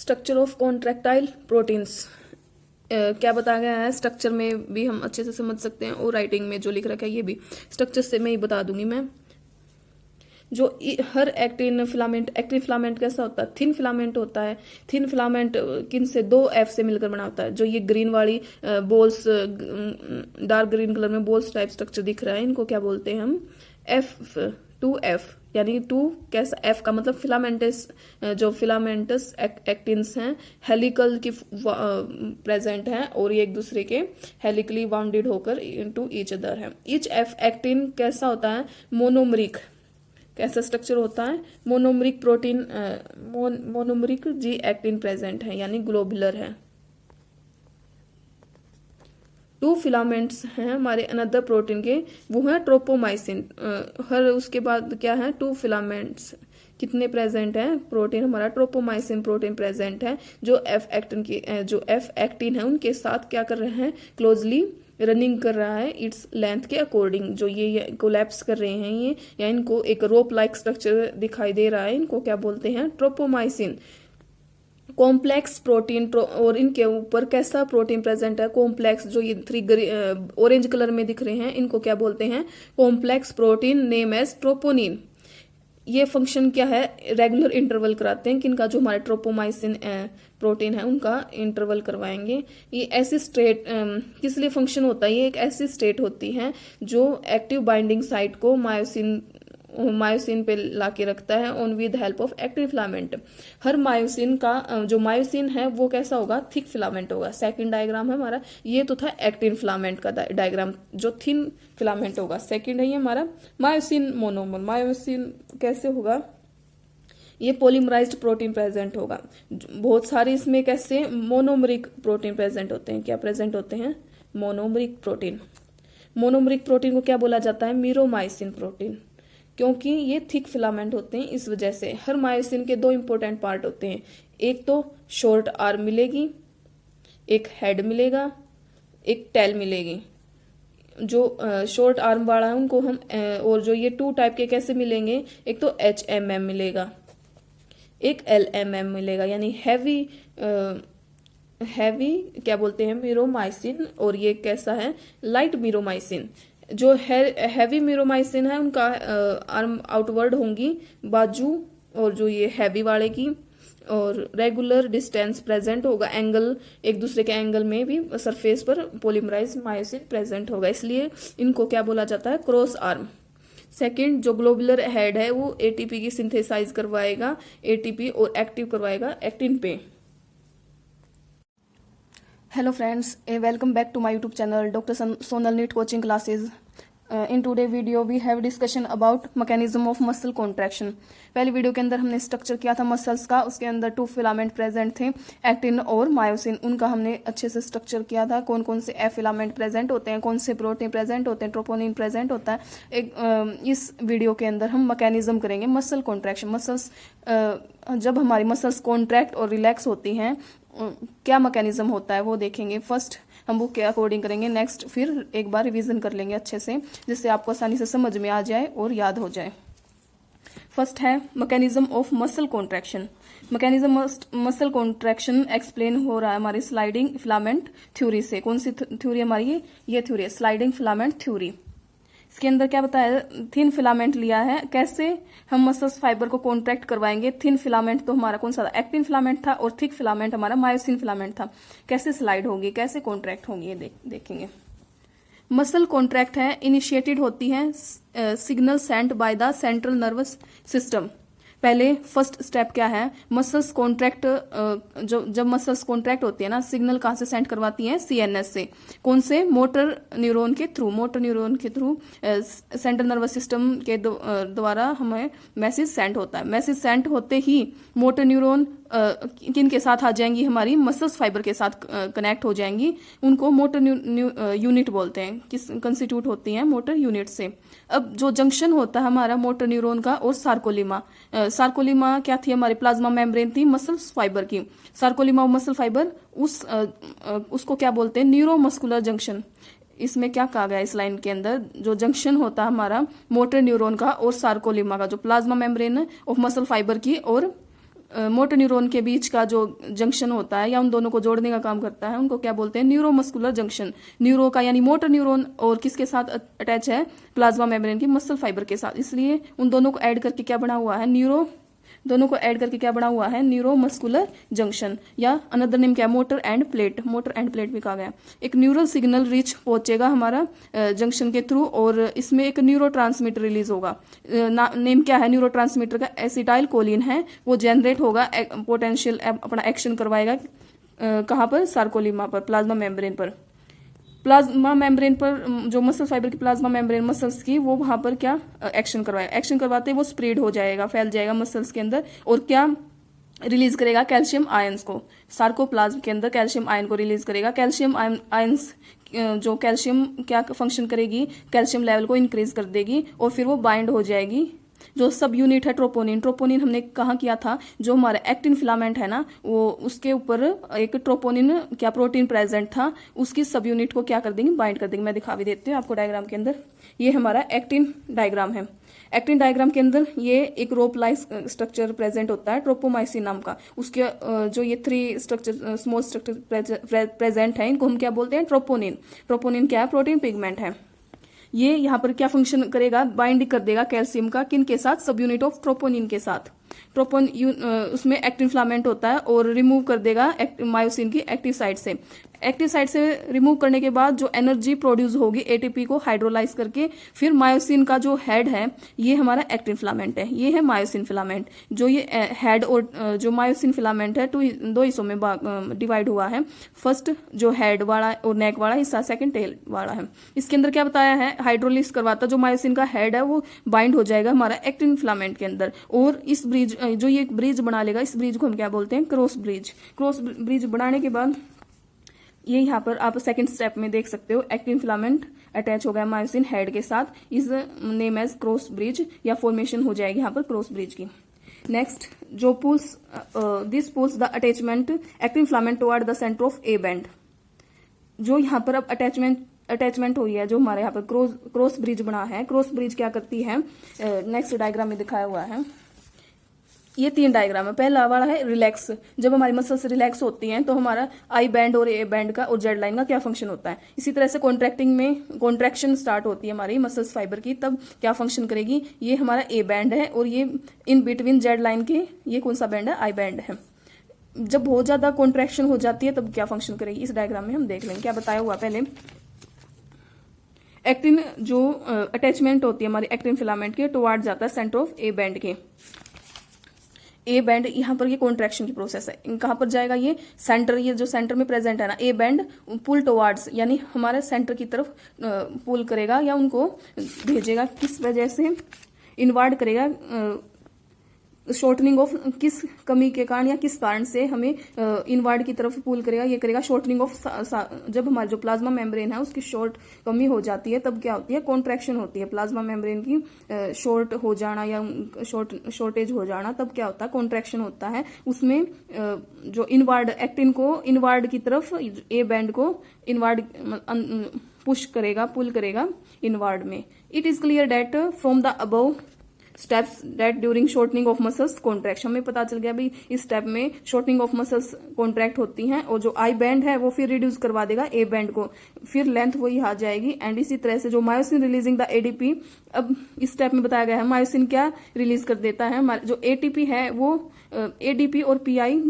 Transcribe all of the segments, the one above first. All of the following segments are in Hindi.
स्ट्रक्चर ऑफ कॉन्ट्रैक्टाइल प्रोटीन्स क्या बताया गया है, स्ट्रक्चर में भी हम अच्छे से समझ सकते हैं और राइटिंग में जो लिख रखा है ये भी स्ट्रक्चर से मैं ही बता दूंगी। मैं जो हर एक्टिन फिलामेंट कैसा होता है, थिन फिलामेंट होता है। थिन फिलामेंट किन से, 2F से मिलकर बना होता है। जो ये ग्रीन वाली बॉल्स, डार्क ग्रीन कलर में बॉल्स टाइप स्ट्रक्चर दिख रहा है, इनको क्या बोलते हैं हम, F2F, यानी 2 कैसा, F का मतलब फिलामेंटस, जो फिलामेंटस एक्टिन्स हैं हेलिकल की प्रेजेंट हैं और ये एक दूसरे के हेलिकली बाउंडेड होकर इनटू ईच अदर है। ईच F एक्टिन कैसा होता है, मोनोमरिक, कैसा स्ट्रक्चर होता है, मोनोमरिक प्रोटीन, मोनोमरिक जी एक्टिन प्रेजेंट है यानी ग्लोबुलर है। 2 फिलामेंट्स हैं हमारे अनदर प्रोटीन के, वो है ट्रोपोमाइसिन। हर उसके बाद क्या है, 2 फिलामेंट्स कितने प्रेजेंट हैं, प्रोटीन हमारा ट्रोपोमाइसिन प्रोटीन प्रेजेंट है, जो एफ एक्टिन है उनके साथ क्या कर रहे हैं, क्लोजली रनिंग कर रहा है इट्स लेंथ के अकॉर्डिंग। जो ये कोलैप्स कर रहे हैं ये, या इनको एक रोप लाइक स्ट्रक्चर दिखाई दे रहा है, इनको क्या बोलते हैं, ट्रोपोमाइसिन। कॉम्प्लेक्स प्रोटीन, और इनके ऊपर कैसा प्रोटीन प्रेजेंट है, कॉम्प्लेक्स, जो ये 3 ऑरेंज कलर में दिख रहे हैं इनको क्या बोलते हैं, complex protein name as troponin. ये फंक्शन क्या है, रेगुलर इंटरवल कराते हैं किनका, जो हमारे ट्रोपोमाइसिन प्रोटीन है उनका इंटरवल करवाएंगे। ये ऐसी स्टेट किस लिए फंक्शन होता है, ये एक ऐसी स्टेट होती है जो एक्टिव बाइंडिंग साइट को मायोसिन पे लाके रखता है on with help of actin filament. Her myosin का जो मायोसिन है वो कैसा होगा, थिक फिलामेंट होगा। सेकंड डायग्राम है हमारा, ये तो था एक्टिन फिलामेंट का डायग्राम, जो थिन फिलामेंट होगा। सेकंड है ये हमारा मायोसिन मोनोमर। मायोसिन कैसे होगा, ये पॉलीमराइज्ड प्रोटीन प्रेजेंट होगा। बहुत सारे इसमें कैसे मोनोमरिक प्रोटीन प्रेजेंट होते हैं, क्या प्रेजेंट होते हैं, मोनोमरिक प्रोटीन। मोनोमरिक प्रोटीन को क्या बोला जाता है, मीरोमाइसिन प्रोटीन, क्योंकि ये थिक फिलामेंट होते हैं इस वजह से। हर मायोसिन के 2 इंपॉर्टेंट पार्ट होते हैं, एक तो शॉर्ट आर्म मिलेगी, एक हेड मिलेगा, एक टेल मिलेगी। जो शॉर्ट आर्म वाला है उनको हम और जो ये 2 टाइप के कैसे मिलेंगे, एक तो HMM मिलेगा, एक LMM मिलेगा, यानी हैवी क्या बोलते हैं, मीरोमाइसिन, और ये कैसा है, लाइट मीरोमाइसिन। जो हैवी मीरोमाइसिन है उनका आर्म आउटवर्ड होंगी बाजू, और जो ये हैवी वाले की, और रेगुलर डिस्टेंस प्रेजेंट होगा, एंगल एक दूसरे के एंगल में भी सरफेस पर पॉलीमराइज मायोसिन प्रेजेंट होगा, इसलिए इनको क्या बोला जाता है, क्रॉस आर्म। सेकंड, जो ग्लोबुलर हेड है वो ATP की सिंथेसाइज करवाएगा, ATP और एक्टिव करवाएगा एक्टिन पे। Hello friends, welcome back to my YouTube channel Dr. Sonal NEET coaching classes. In today video we have discussion about mechanism of muscle contraction. पहली वीडियो के अंदर हमने स्ट्रक्चर किया था मसल्स का, उसके अंदर 2 फिलामेंट प्रेजेंट थे, एक्टिन और मायोसिन, उनका हमने अच्छे से स्ट्रक्चर किया था। कौन कौन से F फिलामेंट प्रेजेंट होते हैं, कौन से प्रोटीन प्रेजेंट होते हैं, ट्रोपोनिन प्रेजेंट होता है। इस वीडियो के अंदर हम मैकेनिज्म करेंगे मसल कॉन्ट्रैक्शन। मसल्स जब हमारी मसल्स कॉन्ट्रैक्ट और रिलैक्स होती हैं क्या मैकेनिज्म होता है वो देखेंगे। फर्स्ट हम बुक के अकॉर्डिंग करेंगे, नेक्स्ट फिर एक बार रिवीजन कर लेंगे अच्छे से, जिससे आपको आसानी से समझ में आ जाए और याद हो जाए। फर्स्ट है mechanism of muscle contraction. Mechanism muscle contraction explain हो रहा है हमारी स्लाइडिंग फिलामेंट थ्योरी से। कौन सी थ्योरी हमारी, ये थ्योरी है स्लाइडिंग फिलामेंट थ्योरी। इसके अंदर क्या बताया, थिन फिलामेंट लिया है, कैसे हम मसल्स फाइबर को कॉन्ट्रैक्ट करवाएंगे। थिन फिलामेंट तो हमारा कौन सा था, एक्टिन फिलामेंट था, और थिक फिलामेंट हमारा मायोसिन फिलामेंट था। कैसे स्लाइड होगी, कैसे कॉन्ट्रैक्ट होंगी, ये देखेंगे। मसल कॉन्ट्रैक्ट है, इनिशिएटेड होती है signal sent by the central nervous system. पहले फर्स्ट स्टेप क्या है, मसल्स कॉन्ट्रैक्ट, जब मसल्स कॉन्ट्रैक्ट होती है ना, सिग्नल कहाँ से सेंड करवाती है, CNS से। कौन से, मोटर न्यूरॉन के थ्रू, सेंट्रल नर्वस सिस्टम के द्वारा हमें मैसेज सेंड होता है। मैसेज सेंड होते ही मोटर न्यूरॉन किन के साथ आ जाएंगी, हमारी मसल्स फाइबर के साथ कनेक्ट हो जाएंगी, उनको मोटर यूनिट बोलते हैं। किस कंस्टिट्यूट होती हैं, मोटर यूनिट से। अब जो जंक्शन होता है हमारा मोटर न्यूरॉन का और सार्कोलिमा, सार्कोलिमा क्या थी, हमारी प्लाज्मा मेम्ब्रेन थी मसल्स फाइबर की। सार्कोलिमा और मसल फाइबर उसको क्या बोलते हैं, न्यूरोमस्कुलर जंक्शन। इसमें क्या कहा गया इस लाइन के अंदर, जो जंक्शन होता है हमारा मोटर न्यूरॉन का और सार्कोलिमा का, जो plasma membrane of muscle fibre की और मोटर न्यूरॉन के बीच का जो जंक्शन होता है या उन दोनों को जोड़ने का काम करता है, उनको क्या बोलते हैं, न्यूरोमस्कुलर जंक्शन। न्यूरो का यानी मोटर न्यूरॉन और किसके साथ अटैच है, प्लाज्मा मेम्ब्रेन की मसल फाइबर के साथ, इसलिए उन दोनों को ऐड करके क्या बना हुआ है, दोनों को ऐड करके क्या बना हुआ है, न्यूरोमस्कुलर जंक्शन, या अनदर नेम क्या है, motor end plate, motor end plate भी कहा गया। एक न्यूरल सिग्नल रिच पहुंचेगा हमारा जंक्शन के थ्रू, और इसमें एक न्यूरो ट्रांसमीटर रिलीज होगा। नेम क्या है न्यूरो ट्रांसमीटर का, एसिटाइल कोलिन है, वो जनरेट होगा, पोटेंशियल अपना एक्शन करवाएगा कहाँ पर, सार्कोलिमा पर, प्लाज्मा मेम्ब्रेन पर। प्लाज्मा मेम्ब्रेन पर जो मसल फाइबर की प्लाज्मा मेम्ब्रेन मसल्स की, वो वहां पर क्या एक्शन करवाएगा, एक्शन करवाते वो स्प्रेड हो जाएगा, फैल जाएगा मसल्स के अंदर, और क्या रिलीज करेगा, कैल्शियम आयंस को, सार्कोप्लाज्म के अंदर कैल्शियम आयन को रिलीज करेगा। कैल्शियम आयंस जो कैल्शियम क्या फंक्शन करेगी, कैल्शियम लेवल को इंक्रीज कर देगी, और फिर वो बाइंड हो जाएगी। जो सब यूनिट है ट्रोपोनिन, ट्रोपोनिन हमने कहाँ किया था, जो हमारा एक्टिन फिलामेंट है ना, वो उसके ऊपर एक ट्रोपोनिन क्या प्रोटीन प्रेजेंट था, उसकी सब यूनिट को क्या कर देंगे, बाइंड कर देंगे। मैं दिखा भी देती हूँ आपको डायग्राम के अंदर, ये हमारा एक्टिन डायग्राम है। एक्टिन डायग्राम के अंदर ये एक रोप लाइक स्ट्रक्चर प्रेजेंट होता है ट्रोपोमाइसिन नाम का, उसके जो ये 3 स्ट्रक्चर स्मॉल स्ट्रक्चर प्रेजेंट है, इनको हम क्या बोलते हैं, ट्रोपोनिन। ट्रोपोनिन क्या है, प्रोटीन पिगमेंट है। ये यहाँ पर क्या फंक्शन करेगा, बाइंड कर देगा कैल्शियम का, किन के साथ, सब यूनिट ऑफ ट्रोपोनिन के साथ। उसमें एक्टिन फिलामेंट होता है, और रिमूव कर देगा मायोसिन की एक्टिव साइट से। एक्टिव साइट से रिमूव करने के बाद जो एनर्जी प्रोड्यूस होगी एटीपी को हाइड्रोलाइज करके, फिर मायोसिन का जो हेड है, ये हमारा एक्टिन फिलामेंट है, ये है मायोसिन फिलामेंट। जो ये हेड और जो मायोसिन फिलामेंट है 2 हिस्सों में डिवाइड हुआ है। फर्स्ट जो हेड वाला और नेक वाला हिस्सा, सेकंड टेल वाला है। इसके अंदर क्या बताया है, हाइड्रोलिस करवाता जो मायोसिन का हेड है वो बाइंड हो जाएगा हमारा एक्टिन फिलामेंट के अंदर, और इस ब्रिज जो ये ब्रिज बना लेगा, इस ब्रिज को हम क्या बोलते हैं, क्रॉस ब्रिज। क्रॉस ब्रिज बनाने के बाद ये यहाँ पर आप सेकंड स्टेप में देख सकते हो, एक्टिन फिलामेंट अटैच हो गया मायोसिन हेड के साथ, is name as cross bridge, या फॉर्मेशन हो जाएगी यहाँ पर क्रॉस ब्रिज की। नेक्स्ट जो pulls this pulls the attachment actin filament toward the centre of A band. जो यहाँ पर अब अटैचमेंट हुई है, जो हमारे यहाँ पर क्रॉस ब्रिज बना है, क्रॉस ब्रिज क्या करती है, नेक्स्ट डायग्राम में दिखाया हुआ है। ये 3 डायग्राम है। पहला वाला है रिलैक्स, जब हमारी मसल्स रिलैक्स होती हैं तो हमारा आई बैंड और ए बैंड का और जेड लाइन का क्या फंक्शन होता है। इसी तरह से कॉन्ट्रैक्टिंग में कॉन्ट्रैक्शन स्टार्ट होती है हमारी मसल्स फाइबर की, तब क्या फंक्शन करेगी, ये हमारा ए बैंड है, और ये इन बिटवीन जेड लाइन के ये कौन सा बैंड है, आई बैंड है। जब बहुत ज्यादा कॉन्ट्रैक्शन हो जाती है तब क्या फंक्शन करेगी, इस डायग्राम में हम देख लेंगे। क्या बताया हुआ पहले, एक्टिन जो अटैचमेंट होती है हमारी एक्टिन फिलामेंट के टुवर्ड जाता है सेंटर ऑफ ए बैंड के। ए बैंड यहाँ पर ये कॉन्ट्रैक्शन की प्रोसेस है, कहाँ पर जाएगा, ये सेंटर, ये जो सेंटर में प्रेजेंट है ना, ए बैंड पुल टुवर्ड्स, यानी हमारे सेंटर की तरफ पुल करेगा या उनको भेजेगा, किस वजह से, इनवर्ड करेगा, शॉर्टनिंग ऑफ, किस कमी के कारण या किस कारण से हमें इनवर्ड की तरफ पुल करेगा, ये करेगा शॉर्टनिंग ऑफ। जब हमारे जो प्लाज्मा मेम्ब्रेन है उसकी शॉर्ट कमी हो जाती है तब क्या होती है, कॉन्ट्रैक्शन होती है। प्लाज्मा मेम्ब्रेन की शॉर्ट हो जाना या शॉर्टेज हो जाना, तब क्या होता है, कॉन्ट्रैक्शन होता है। उसमें जो इनवर्ड एक्टिन को इनवर्ड की तरफ, ए बैंड को इनवर्ड पुश करेगा, पुल करेगा इनवर्ड में। It is clear that from the above steps that during shortening of muscles contraction, हमें पता चल गया भाई इस स्टेप में शॉर्टनिंग ऑफ मसल्स कॉन्ट्रैक्ट होती हैं, और जो आई बैंड है वो फिर रिड्यूस करवा देगा ए बैंड को, फिर लेंथ वही आ जाएगी। एंड इसी तरह से जो मायोसिन रिलीजिंग द एडीपी, अब इस स्टेप में बताया गया है मायोसिन क्या रिलीज कर देता है, जो एटीपी है वो एडीपी और पीआई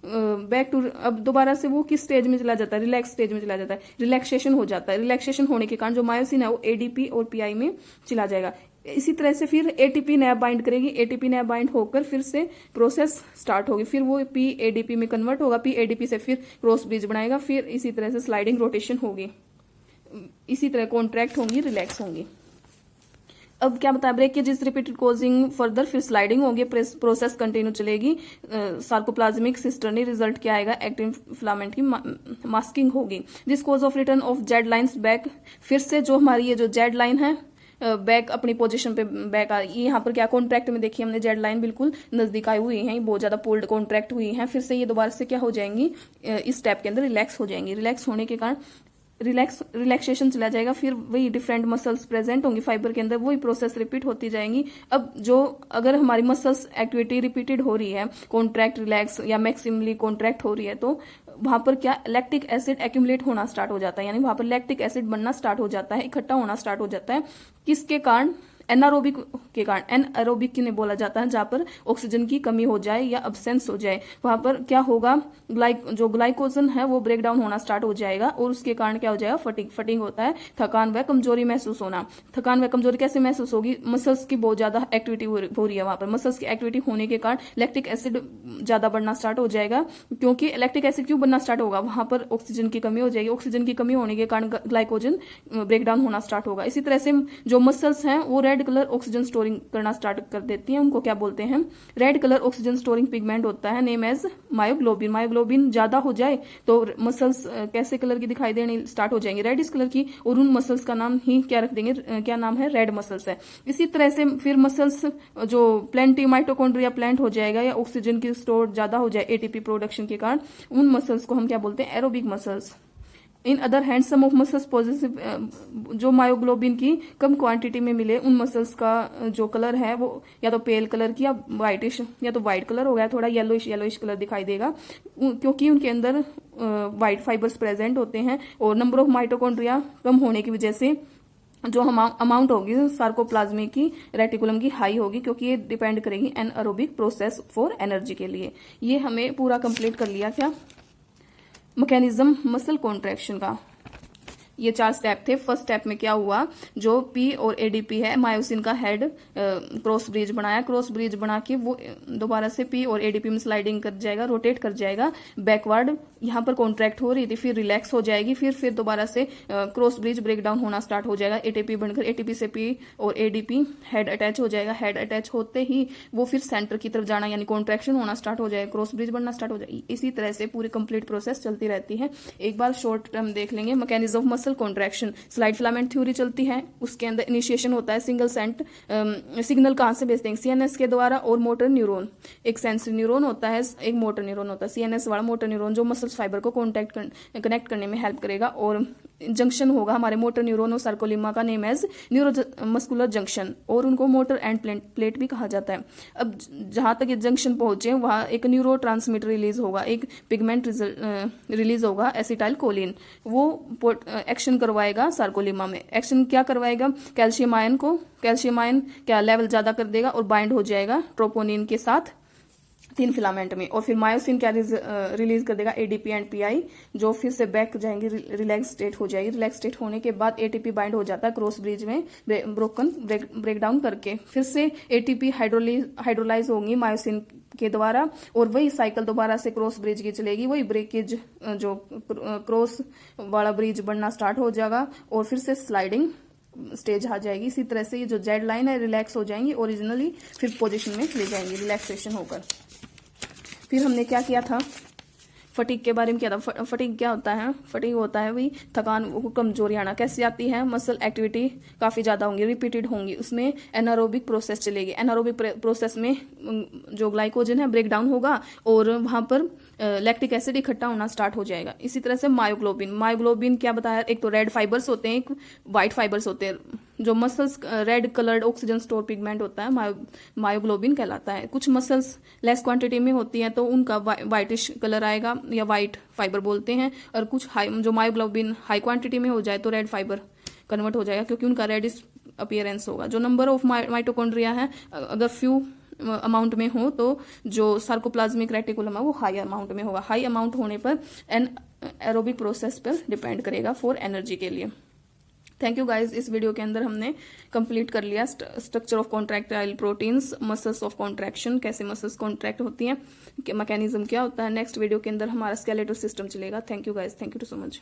बैक टू, अब दोबारा से वो किस स्टेज में चला जाता है, रिलैक्स स्टेज में चला जाता है, रिलैक्सेशन हो जाता है। रिलैक्सेशन होने के कारण जो मायोसिन है वो एडीपी और पीआई में चला जाएगा। इसी तरह से फिर एटीपी नया बाइंड करेगी, एटीपी नया बाइंड होकर फिर से प्रोसेस स्टार्ट होगी, फिर वो पी एडीपी में कन्वर्ट होगा, पी एडीपी से फिर क्रॉस ब्रिज बनाएगा, फिर इसी तरह से स्लाइडिंग रोटेशन होगी, इसी तरह कॉन्ट्रैक्ट होंगी, रिलैक्स होंगी। अब क्या बताया, breakage is repeated causing further, फिर स्लाइडिंग होगी, प्रोसेस कंटिन्यू चलेगी, सार्कोप्लाज्मिक सिस्टर्नी रिजल्ट क्या आएगा, एक्टिन फिलामेंट की मास्किंग होगी। This cause of return of Z lines back, फिर से जो हमारी ये जो जेड लाइन है बैक अपनी पोजीशन पे बैक आ, ये यहाँ पर क्या कॉन्ट्रैक्ट में देखिए हमने जेड लाइन बिल्कुल नजदीक आई हुई है, बहुत ज्यादा पुल्ड कॉन्ट्रैक्ट हुई है, फिर से ये दोबारा से क्या हो जाएंगी, इस स्टेप के अंदर रिलैक्स हो जाएंगी। रिलैक्स होने के कारण रिलैक्सेशन चला जाएगा, फिर वही डिफरेंट मसल्स प्रेजेंट होंगी फाइबर के अंदर, वही प्रोसेस रिपीट होती जाएंगी। अब जो अगर हमारी मसल्स एक्टिविटी रिपीटेड हो रही है, कॉन्ट्रैक्ट रिलैक्स या मैक्सिमली कॉन्ट्रैक्ट हो रही है, तो वहां पर क्या लैक्टिक एसिड एक्यूमुलेट होना स्टार्ट हो जाता है, यानी वहां पर लैक्टिक एसिड बनना स्टार्ट हो जाता है, इकट्ठा होना स्टार्ट हो जाता है। किसके कारण? एनारोबिक के कारण। एनारोबिक किन्हें बोला जाता है? जहां पर ऑक्सीजन की कमी हो जाए या अब्सेंस हो जाए, वहां पर क्या होगा, जो ग्लाइकोजन है वो ब्रेक डाउन होना स्टार्ट हो जाएगा, और उसके कारण क्या हो जाएगा, फटिंग होता है, थकान व कमजोरी महसूस होना। थकान व कमजोरी कैसे महसूस होगी? मसल्स की बहुत ज्यादा एक्टिविटी हो रही है वहां पर, मसल्स की एक्टिविटी होने के कारण लैक्टिक एसिड ज्यादा बढ़ना स्टार्ट हो जाएगा। क्योंकि लैक्टिक एसिड क्यों बनना स्टार्ट होगा? वहां पर ऑक्सीजन की कमी हो जाएगी, ऑक्सीजन की कमी होने के कारण ग्लाइकोजन ब्रेक डाउन होना स्टार्ट होगा। इसी तरह से जो मसल्स हैं वो रेड कलर ऑक्सीजन स्टोरिंग करना स्टार्ट कर देती हैं, उनको क्या बोलते हैं? Red colour oxygen storing pigment होता है, नेम एज मायोग्लोबिन। मायोग्लोबिन ज्यादा हो जाए तो मसल्स कैसे कलर की दिखाई देनी स्टार्ट हो जाएंगी? रेडिश कलर की, और उन मसल्स का नाम ही क्या रख देंगे? क्या नाम है? रेड मसल्स है। इसी तरह से फिर मसल्स जो प्लेंटी माइटोकॉन्ड्रिया प्लांट हो जाएगा या ऑक्सीजन की स्टोर ज्यादा हो जाए एटीपी प्रोडक्शन के कारण, उन मसल्स को हम क्या बोलते हैं? Aerobic muscles. In other hand some of muscles positive, जो मायोग्लोबिन की कम क्वांटिटी में मिले, उन मसल्स का जो कलर है वो या तो पेल कलर की या व्हाइटिश, या तो व्हाइट कलर हो गया, थोड़ा येलोइश कलर दिखाई देगा, क्योंकि उनके अंदर व्हाइट फाइबर्स प्रेजेंट होते हैं, और नंबर ऑफ माइटोकॉन्ड्रिया कम होने की वजह से जो अमाउंट होगी सार्कोप्लाज्मी की रेटिकुलम की हाई होगी, क्योंकि ये डिपेंड करेगी एनारोबिक प्रोसेस फॉर एनर्जी के लिए। ये हमें पूरा कंप्लीट कर लिया क्या? मैकेनिज्म मसल कॉन्ट्रैक्शन का। ये 4 स्टेप थे। फर्स्ट स्टेप में क्या हुआ, जो पी और एडीपी है, मायोसिन का हेड क्रॉस ब्रिज बनाया, क्रॉस ब्रिज बना के वो दोबारा से पी और एडीपी में स्लाइडिंग कर जाएगा, रोटेट कर जाएगा बैकवर्ड। यहाँ पर कॉन्ट्रैक्ट हो रही थी, फिर रिलैक्स हो जाएगी, फिर दोबारा से क्रॉस ब्रिज ब्रेक डाउन होना स्टार्ट हो जाएगा, एटीपी बनकर एटीपी से पी और एडीपी हेड अटैच हो जाएगा। हेड अटैच होते ही वो फिर सेंटर की तरफ जाना, यानी कॉन्ट्रैक्शन होना स्टार्ट हो जाएगा, क्रॉस ब्रिज बनना स्टार्ट हो जाएगी। इसी तरह से पूरी कंप्लीट प्रोसेस चलती रहती है। एक बार शॉर्ट टर्म देख लेंगे। Mechanism of muscle contraction, slide filament theory चलती है, उसके अंदर इनिशिएशन होता है सिंगल सेंट, सिग्नल कहां से भेजते हैं? सीएनएस के द्वारा और मोटर न्यूरॉन। एक सेंसरी न्यूरॉन होता है, एक मोटर न्यूरॉन होता है। सीएनएस वाला मोटर न्यूरॉन जो मसल्स फाइबर को कनेक्ट करने में हेल्प करेगा, और जंक्शन होगा हमारे मोटर न्यूरॉन और सार्कोलिमा का, name as neuromuscular junction, और उनको मोटर एंड प्लेट भी कहा जाता है। अब जहां तक ये जंक्शन पहुंचे वहां एक न्यूरो ट्रांसमीटर रिलीज होगा, एक पिगमेंट रिलीज होगा एसिटाइल कोलिन, वो एक्शन करवाएगा सार्कोलिमा में। एक्शन क्या करवाएगा? कैल्शियम आयन क्या लेवल ज्यादा कर देगा और बाइंड हो जाएगा ट्रोपोनिन के साथ थिन फिलामेंट में, और फिर मायोसिन क्या रिलीज कर देगा? एडीपी एंड पीआई, जो फिर से बैक जाएंगे, रिलैक्स स्टेट हो जाएगी। रिलैक्स स्टेट होने के बाद एटीपी बाइंड हो जाता है क्रॉस ब्रिज में, ब्रेक डाउन करके, फिर से एटीपी हाइड्रोलाइज होंगी मायोसिन के द्वारा, और वही साइकिल दोबारा से क्रॉस ब्रिज की चलेगी, वही ब्रेकेज जो क्रॉस वाला ब्रिज बनना स्टार्ट हो जाएगा, और फिर से स्लाइडिंग स्टेज आ जाएगी। इसी तरह से ये जो जेड लाइन है रिलैक्स हो जाएंगी, ओरिजिनली फिर पोजीशन में ले जाएंगी रिलैक्सेशन होकर। फिर हमने क्या किया था? फटीग के बारे में किया था। फटीग क्या होता है? फटीग होता है वही थकान, कमजोरी आना। कैसे आती है? मसल एक्टिविटी काफी ज्यादा होंगी, रिपीटेड होंगी, उसमें एनारोबिक प्रोसेस चलेगी। एनारोबिक प्रोसेस में जो ग्लाइकोजन है ब्रेक डाउन होगा, और वहां पर लैक्टिक एसिड इकट्ठा होना स्टार्ट हो जाएगा। इसी तरह से मायोग्लोबिन क्या बताया? एक तो रेड फाइबर्स होते हैं, एक व्हाइट फाइबर्स होते हैं। जो muscles red coloured oxygen store pigment होता है मायोग्लोबिन कहलाता है। कुछ मसल्स लेस क्वांटिटी में होती हैं तो उनका व्हाइटिश कलर आएगा या व्हाइट फाइबर बोलते हैं, और कुछ जो मायोग्लोबिन हाई क्वांटिटी में हो जाए तो रेड फाइबर कन्वर्ट हो जाएगा, क्योंकि उनका रेडिश अपीयरेंस होगा। जो नंबर ऑफ माइटोकॉन्ड्रिया है अगर फ्यू अमाउंट में हो तो जो सार्कोप्लाज्मिक रेटिकुलम है वो हाई अमाउंट में होगा। हाई अमाउंट होने पर एरोबिक प्रोसेस पर डिपेंड करेगा फॉर एनर्जी के लिए। Thank you guys. इस वीडियो के अंदर हमने कंप्लीट कर लिया structure of contractile proteins, muscles of contraction, कैसे मसल्स कॉन्ट्रैक्ट होती हैं, मैकेनिज्म क्या होता है। नेक्स्ट वीडियो के अंदर हमारा स्केलेटल सिस्टम चलेगा। Thank you guys, thank you so much.